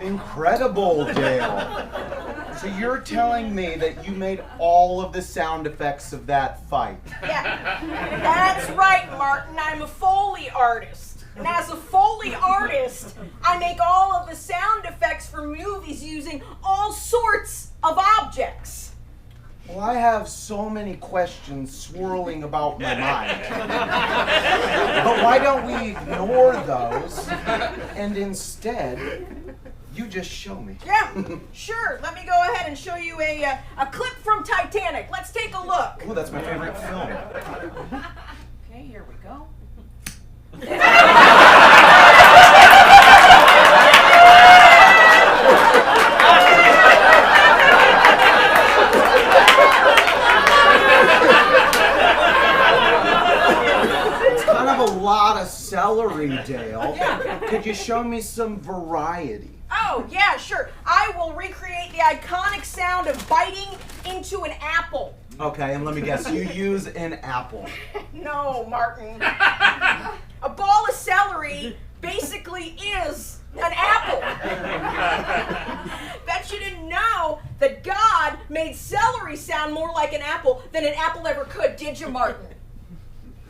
Incredible, Dale. So you're telling me that you made all of the sound effects of that fight? Yeah, that's right, Martin. I'm a Foley artist. And as a Foley artist, I make all of the sound effects for movies using all sorts of objects. Well, I have so many questions swirling about my mind. But why don't we ignore those and instead you just show me? Yeah, sure. Let me go ahead and show you a clip from Titanic. Let's take a look. Oh, that's my favorite film. Okay, here we go. A lot of celery, Dale. Yeah. Could you show me some variety? Oh, yeah, sure. I will recreate the iconic sound of biting into an apple. Okay, and let me guess, you use an apple. No, Martin. A ball of celery basically is an apple. Bet you didn't know that God made celery sound more like an apple than an apple ever could, did you, Martin?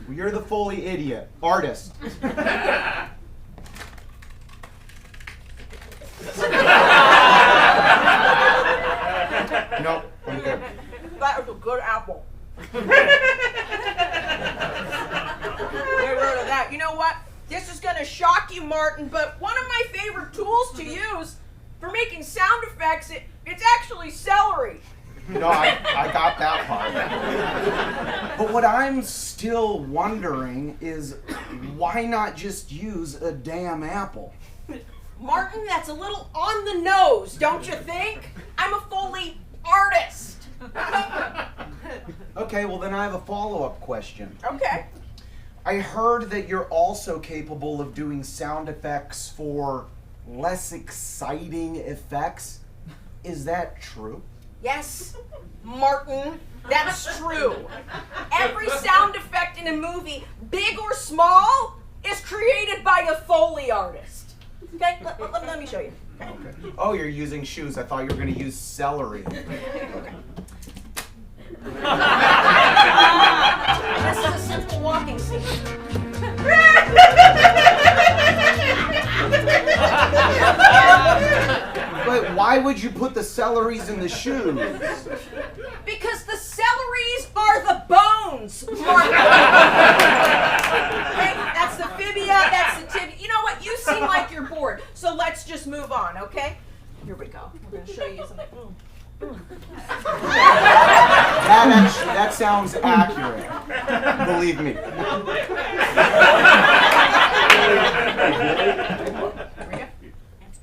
Well, you're the Foley idiot. Artist. Nope, I'm good. That was a good apple. Get rid of that. You know what? This is going to shock you, Martin, but one of my favorite tools to use for making sound effects, it's actually celery. No, I got that part. But what I'm still wondering is why not just use a damn apple? Martin, that's a little on the nose, don't you think? I'm a Foley artist. Okay, well then I have a follow-up question. Okay. I heard that you're also capable of doing sound effects for less exciting effects. Is that true? Yes, Martin, that's true. Every sound effect in a movie, big or small, is created by a Foley artist. Okay, let me show you. Okay. Oh, you're using shoes. I thought you were going to use celery. Okay. This is a simple walking scene. But why would you put the celeries in the shoes? Because the celeries are the bones, Martin. Okay, that's the fibia, that's the tibia. You know what? You seem like you're bored, so let's just move on, okay? Here we go. We're going to show you something. That sounds accurate. Believe me.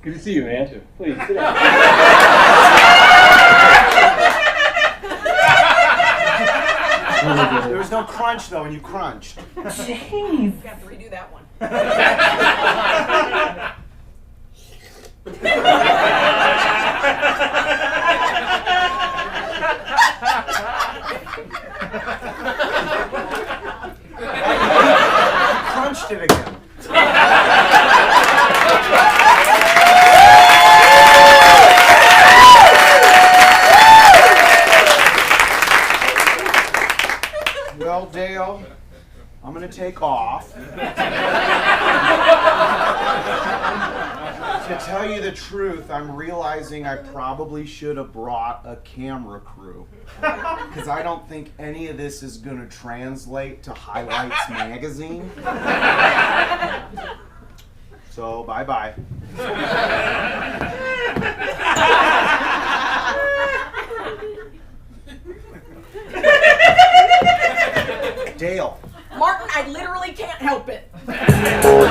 Good to see you, man. Please, sit down. There was no crunch, though, and you crunched. Jeez. You have to redo that one. You crunched it again. Well, Dale, I'm going to take off. To tell you the truth, I'm realizing I probably should have brought a camera crew. Because I don't think any of this is going to translate to Highlights magazine. So, bye-bye.